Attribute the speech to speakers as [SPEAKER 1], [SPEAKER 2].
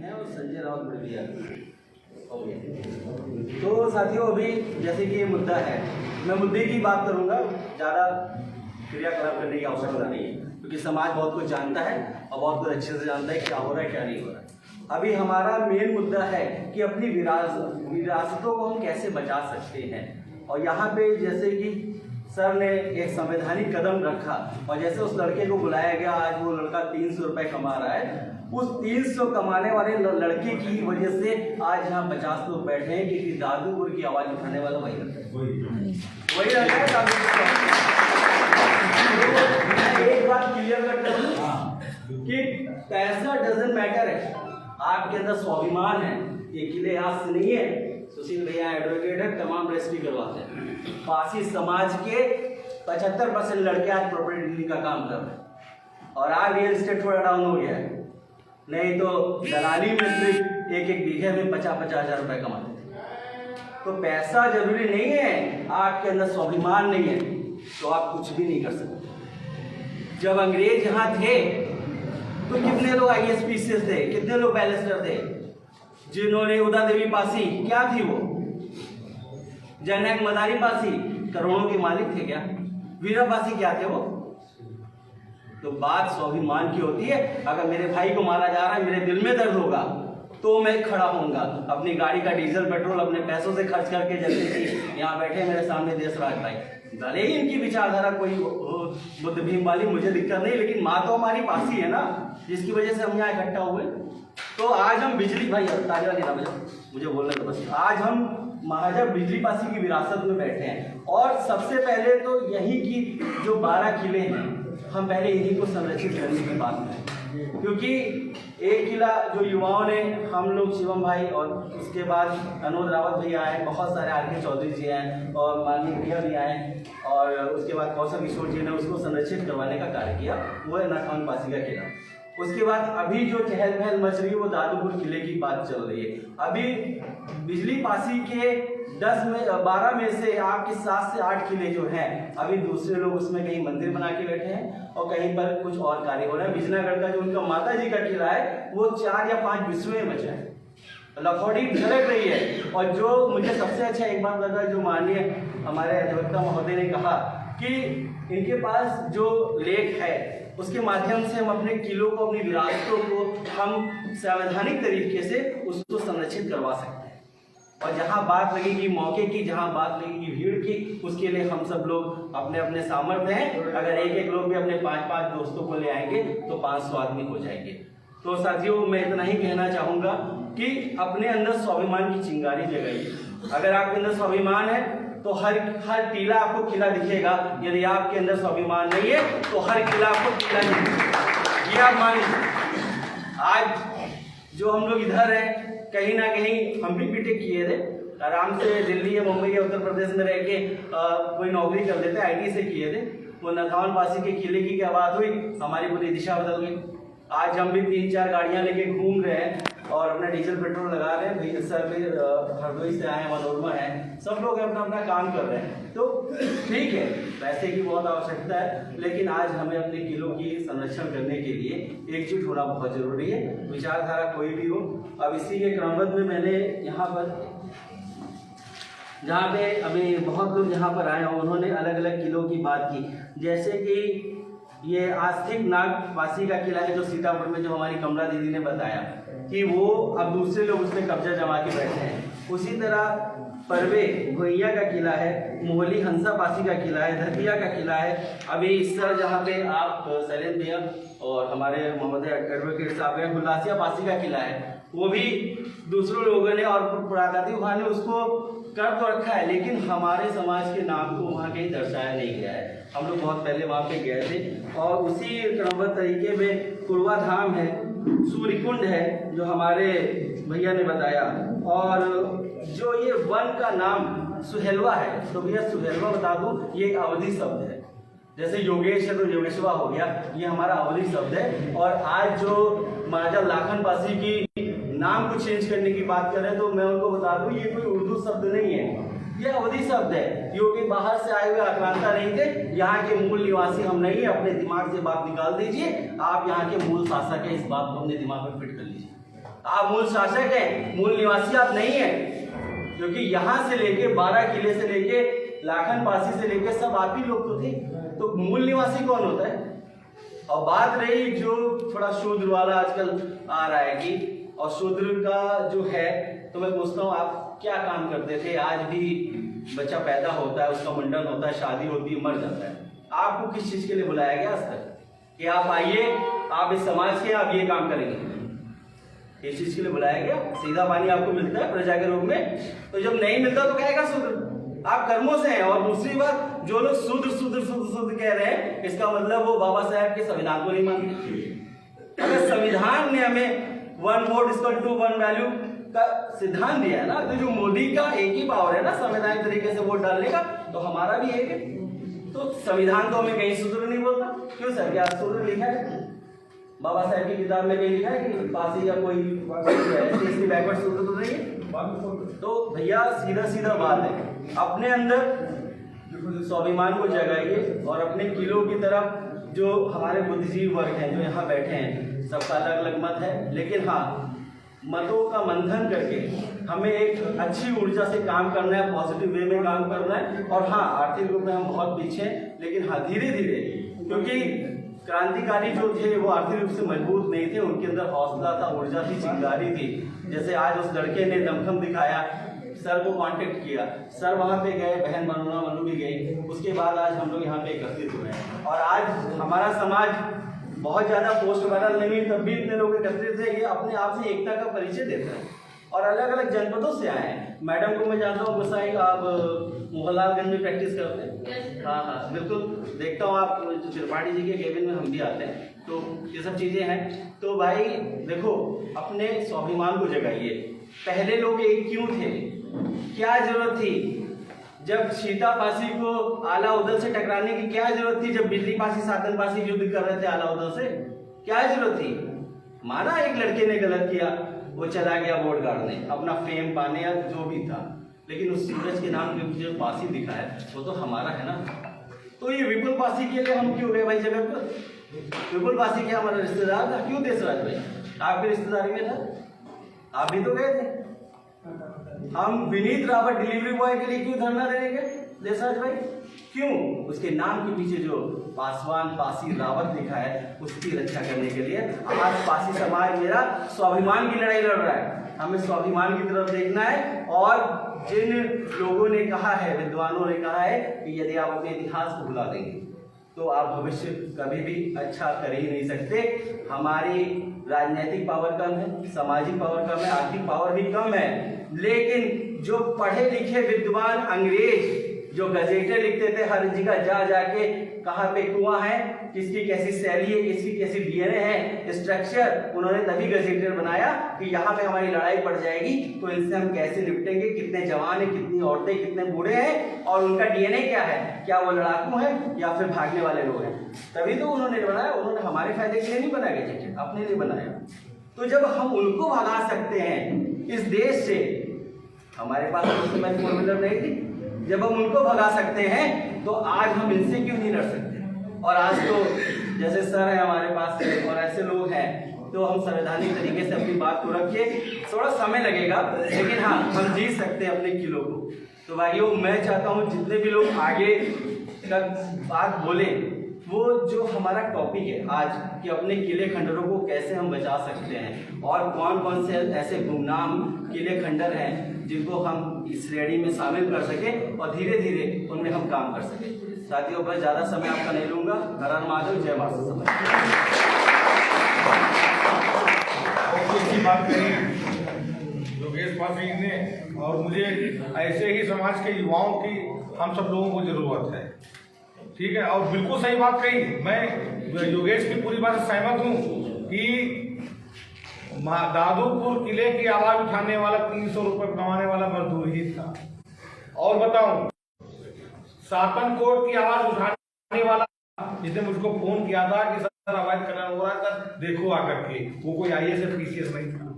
[SPEAKER 1] हैं और संजय राउत बढ़िया हो गया। तो साथियों, अभी जैसे कि ये मुद्दा है, मैं मुद्दे की बात करूंगा, ज़्यादा क्रियाकलाप करने की आवश्यकता नहीं है, क्योंकि समाज बहुत कुछ जानता है और बहुत कुछ अच्छे से जानता है क्या हो रहा है क्या नहीं हो रहा है। अभी हमारा मेन मुद्दा है कि अपनी विरासतों को हम कैसे बचा सकते हैं। और यहाँ पे जैसे कि सर ने एक संवैधानिक कदम रखा और जैसे उस लड़के को बुलाया गया, आज वो लड़का 300 रुपये कमा रहा है, उस 300 कमाने वाले लड़के की वजह से आज यहाँ 50 लोग बैठे हैं, क्योंकि दादूपुर की आवाज उठाने वाला वही रहता है, वही रहता है दादूपुर। तो एक बात क्लियर कर दूं कि पैसा डजंट मैटर है, आपके अंदर स्वाभिमान है। ये किले आज से नहीं है, सुशील भैया एडवोकेट है, तमाम रजिस्ट्री करवाते हैं। पासी समाज के 75% लड़के आज प्रॉपर्टी डीलिंग का काम कर रहे हैं और आज रियल एस्टेट थोड़ा डाउन हो गया है, नहीं तो दलाली में सिर्फ एक बीघे में 50-50 हज़ार रुपये कमाते थे। तो पैसा जरूरी नहीं है, आपके अंदर स्वाभिमान नहीं है तो आप कुछ भी नहीं कर सकते। जब अंग्रेज यहाँ थे तो कितने लोग IAS PCS थे, कितने लोग बैरिस्टर थे, जिन्होंने उदा देवी पासी क्या थी, वो जनक मदारी पासी करोड़ों के मालिक थे क्या, वीरा पासी क्या थे वो। तो बात स्वाभिमान की होती है। अगर मेरे भाई को मारा जा रहा है, मेरे दिल में दर्द होगा तो मैं खड़ा होऊंगा, अपनी गाड़ी का डीजल पेट्रोल अपने पैसों से खर्च करके, जैसे कि यहाँ बैठे मेरे सामने देशराज भाई, भले ही इनकी विचारधारा कोई बुद्ध भीम वाली मुझे दिक्कत नहीं, लेकिन माँ तो हमारी पासी है ना, जिसकी वजह से हम यहाँ इकट्ठा हुए। तो आज हम बिजली, भाई तालिया देना भैया, मुझे बोलना तो बस, आज हम महाराजा बिजली पासी की विरासत में बैठे हैं। और सबसे पहले तो यही कि जो 12 किले हैं, हम पहले इन्हीं को संरक्षित करने की बात करें, क्योंकि एक किला जो युवाओं ने, हम लोग शिवम भाई और उसके बाद अनोद रावत भैया आए, बहुत सारे RK चौधरी जी आए और माननीय भैया भी आए, और उसके बाद कौशल किशोर जी ने उसको संरक्षित करवाने का कार्य किया, वो है नाथान पासी का किला। उसके बाद अभी जो चहल पहल मच रही है वो दादूपुर किले की बात चल रही है। अभी बिजली पासी के 12 में से आपके 7 से 8 किले जो हैं, अभी दूसरे लोग उसमें कहीं मंदिर बना के बैठे हैं और कहीं पर कुछ और कार्य हो रहा है। बिजनागढ़ का जो उनका माता जी का किला है वो 4 या 5 विश्व में बचा है, लखौटी झलक रही है। और जो मुझे सबसे अच्छा एक बात लगा, जो माननीय हमारे अधिवक्ता महोदय ने कहा कि इनके पास जो लेख है उसके माध्यम से हम अपने किलों को, अपनी विरासतों को हम संवैधानिक तरीके से उसको संरक्षित करवा सकते हैं। और जहाँ बात लगेगी मौके की, जहाँ बात लगेगी भीड़ की, उसके लिए हम सब लोग अपने अपने सामर्थ्य हैं। अगर एक लोग भी अपने 5-5 दोस्तों को ले आएंगे तो 500 आदमी हो जाएंगे। तो साथियों, मैं इतना ही कहना चाहूँगा कि अपने अंदर स्वाभिमान की चिंगारी जगाइए। अगर आपके अंदर स्वाभिमान है तो हर टीला आपको किला दिखेगा, यदि आपके अंदर स्वाभिमान नहीं है तो हर किला आपको किला नहीं दिखेगा। ये आप मान लीजिए। आज जो हम लोग इधर हैं, कहीं ना कहीं हम भी बीटेक किए थे, आराम से दिल्ली या मुंबई या उत्तर प्रदेश में रह के कोई नौकरी कर लेते, IT से किए थे। वो नाथान पासी के किले की क्या बात हुई, हमारी पूरी दिशा बदल गई। आज हम भी 3-4 गाड़ियाँ लेके घूम रहे हैं और अपना डीजल पेट्रोल लगा रहे हैं। भैया सर भी हरदोई से आए हैं, मनोरमा है, सब लोग अपना अपना काम कर रहे हैं। तो ठीक है, पैसे की बहुत आवश्यकता है, लेकिन आज हमें अपने किलों की संरक्षण करने के लिए एकजुट होना बहुत जरूरी है, विचारधारा कोई भी हो। अब इसी के क्रमबद्ध में मैंने यहाँ पर, जहाँ पे अभी बहुत लोग यहाँ पर आए हैं, उन्होंने अलग अलग किलों की बात की, जैसे कि ये आस्तिक नाग पासी का किला है जो सीतापुर में, जो हमारी कमला दीदी ने बताया कि वो अब दूसरे लोग उसमें कब्जा जमा के बैठे हैं। उसी तरह परवे भोइया का किला है, मोहली हंसा पासी का किला है, धरतिया का किला है। अभी इस तरह जहाँ पे आप शैलेंद्र भैया और हमारे मोहम्मद एडवोकेट साहब हैं, हुलासिया पासी का किला है, वो भी दूसरों लोगों ने और पुरातात्विक विभाग ने उसको कर तो रखा है, लेकिन हमारे समाज के नाम को वहाँ कहीं दर्शाया नहीं गया है। हम लोग बहुत पहले वहाँ पे गए थे। और उसी क्रमबद्ध तरीके में कुरवा धाम है, सूर्यकुंड है जो हमारे भैया ने बताया, और जो ये वन का नाम सुहेलवा है, तो भैया सुहेलवा बता दूं, ये एक अवधी शब्द है। जैसे योगेश है तो योगेशवा हो गया, ये हमारा अवधी शब्द है। और आज जो महाराजा लाखन पासी की नाम को चेंज करने की बात कर रहे हैं, तो मैं उनको बता दूं ये कोई उर्दू शब्द नहीं है, ये अवधी शब्द है। क्योंकि बाहर से आए हुए आक्रांता नहीं थे, यहाँ के मूल निवासी हम नहीं है। अपने दिमाग से बात निकाल दीजिए, आप यहाँ के मूल शासक है, इस बात को अपने दिमाग में फिट कर लीजिए। आप मूल शासक हैं, मूल निवासी आप नहीं हैं, क्योंकि यहाँ से लेके 12 किले से लेके लाखन पासी से लेके सब आप ही लोग तो थे। तो मूल निवासी कौन होता है? और बात रही जो थोड़ा शूद्र वाला आजकल आ रहा है कि, और शूद्र का जो है, तो मैं पूछता हूँ आप क्या काम करते थे? आज भी बच्चा पैदा होता है, उसका मुंडन होता है, शादी होती है, मर जाता है, आपको किस चीज के लिए बुलाया गया आज तक कि आप आइए, आप इस समाज के, आप ये काम करेंगे? इस चीज के लिए बुलाया गया? सीधा पानी आपको मिलता है प्रजा के रूप में? तो जब नहीं मिलता तो कहेगा शूद्र, आप कर्मों से हैं। और दूसरी बात, जो लोग शूद्र शूद्र शूद्र शूद्र कह रहे हैं, इसका मतलब वो बाबा साहब के संविधान को नहीं मानते। अगर संविधान ने हमें 1 वोट इक्वल टू 1 वैल्यू का सिद्धांत दिया है ना, तो जो मोदी का एक ही पावर है ना संवैधानिक तरीके से वोट डालने का, तो हमारा भी एक है। तो संविधान तो हमें कहीं शूद्र नहीं बोलता। क्यों सर, क्या शूद्र लिखा है बाबा साहब की किताब में? कहीं लिखा है कि पासी या कोई बैकवर्ड शूद्र तो नहीं है? तो भैया सीधा सीधा बात है, अपने अंदर स्वाभिमान को जगाइए और अपने किलों की तरफ, जो हमारे बुद्धिजीवी वर्ग हैं जो यहाँ बैठे हैं, सबका अलग अलग मत है, लेकिन हाँ, मतों का मंथन करके हमें एक अच्छी ऊर्जा से काम करना है, पॉजिटिव वे में काम करना है। और हाँ, आर्थिक रूप में हम बहुत पीछे हैं, लेकिन हाँ धीरे धीरे, क्योंकि क्रांतिकारी जो थे वो आर्थिक रूप से मजबूत नहीं थे, उनके अंदर हौसला था, ऊर्जा थी, चिंगारी थी। जैसे आज उस लड़के ने दमखम दिखाया, सर को कांटेक्ट किया, सर वहाँ पे गए, बहन मनु भी गई, उसके बाद आज हम लोग यहाँ पे एकत्रित हुए हैं। और आज हमारा समाज बहुत ज़्यादा पोस्ट वायरल नहीं, तब भी इतने लोग एकत्रित है, ये अपने आप से एकता का परिचय देता है। और अलग अलग जनपदों से आए हैं। मैडम को मैं जानता हूँ, गोसाई आप मोहनलालगंज में प्रैक्टिस करते हैं? हाँ हाँ बिल्कुल, देखता हूँ आप त्रिपाठी जी के केबिन में हम भी आते हैं, तो ये सब चीज़ें हैं। तो भाई देखो, अपने स्वाभिमान को जगाइए। पहले लोग एक क्यों थे? क्या जरूरत थी? जब सीता पासी को आला उदल से टकराने की क्या जरूरत थी? जब बिजली पासी साधन पासी युद्ध कर रहे थे आला उदल से, क्या जरूरत थी? माना एक लड़के ने गलत किया, वो चला गया वोट गाड़ने, अपना फेम पाने या जो भी था, लेकिन उस सूरज के नाम पे जो पासी दिखा है वो तो हमारा है ना। तो ये विपुल पासी के लिए हम क्यों गए भाई जगत पर? विपुल पासी क्या हमारा रिश्तेदार था? क्यों देशराज भाई आपकी रिश्तेदारी में था? आप भी तो गए थे। हम विनीत रावत डिलीवरी बॉय के लिए क्यों धरना देंगे देशराज भाई? क्यों? उसके नाम के पीछे जो पासवान पासी रावत लिखा है, उसकी रक्षा करने के लिए आज पासी समाज मेरा स्वाभिमान की लड़ाई लड़ रहा है। हमें स्वाभिमान की तरफ देखना है। और जिन लोगों ने कहा है, विद्वानों ने कहा है कि यदि आप अपने इतिहास को भुला देंगे तो आप भविष्य कभी भी अच्छा कर ही नहीं सकते। हमारी राजनीतिक पावर कम है, सामाजिक पावर कम है, आर्थिक पावर भी कम है, लेकिन जो पढ़े लिखे विद्वान अंग्रेज जो गजेटें लिखते थे हर जगह जा जाके, कहाँ पे कुआं है, किसकी कैसी शैली है, किसकी कैसी डीएनए है, स्ट्रक्चर, उन्होंने तभी गजेटर बनाया कि यहाँ पे हमारी लड़ाई पड़ जाएगी तो इनसे हम कैसे निपटेंगे, कितने जवान हैं, कितनी औरतें, कितने बूढ़े हैं, और उनका डीएनए क्या है, क्या वो लड़ाकू है या फिर भागने वाले लोग हैं। तभी तो उन्होंने बनाया। उन्होंने हमारे फायदे के लिए नहीं बनाया गजेट, अपने लिए बनाया। तो जब हम उनको भगा सकते हैं इस देश से, हमारे पास उस समय 4 व्हीलर नहीं थी, जब हम उनको भगा सकते हैं तो आज हम इनसे क्यों नहीं लड़ सकते? और आज तो जैसे सर है हमारे पास और ऐसे लोग हैं, तो हम संवैधानिक तरीके से अपनी बात को रखिए। थोड़ा समय लगेगा, लेकिन हाँ हम जीत सकते हैं अपने किलों को। तो भाइयों, मैं चाहता हूँ जितने भी लोग आगे तक बात बोले, वो जो हमारा टॉपिक है आज कि अपने किले खंडरों को कैसे हम बचा सकते हैं, और कौन कौन से ऐसे गुमनाम किले खंडर हैं जिनको हम इस श्रेणी में शामिल कर सके और धीरे धीरे उनमें हम काम कर सके। साथियों, बस ज़्यादा समय आपका नहीं लूँगा। हर हर महादेव, जय माता समाज।
[SPEAKER 2] अच्छी बात कही योगेश पासी ने, और मुझे ऐसे ही समाज के युवाओं की हम सब लोगों को जरूरत है। ठीक है, और बिल्कुल सही बात कही। मैं योगेश की पूरी बात से सहमत हूँ कि दादूपुर किले की आवाज उठाने वाला 300 रुपये कमाने वाला मजदूर ही था। और बताऊं, सातन कोट की आवाज उठाने वाला जिसने मुझको फोन किया था कि सर अवैध खनन हो रहा है, सर देखो आकर के, वो कोई IAS PCS नहीं था।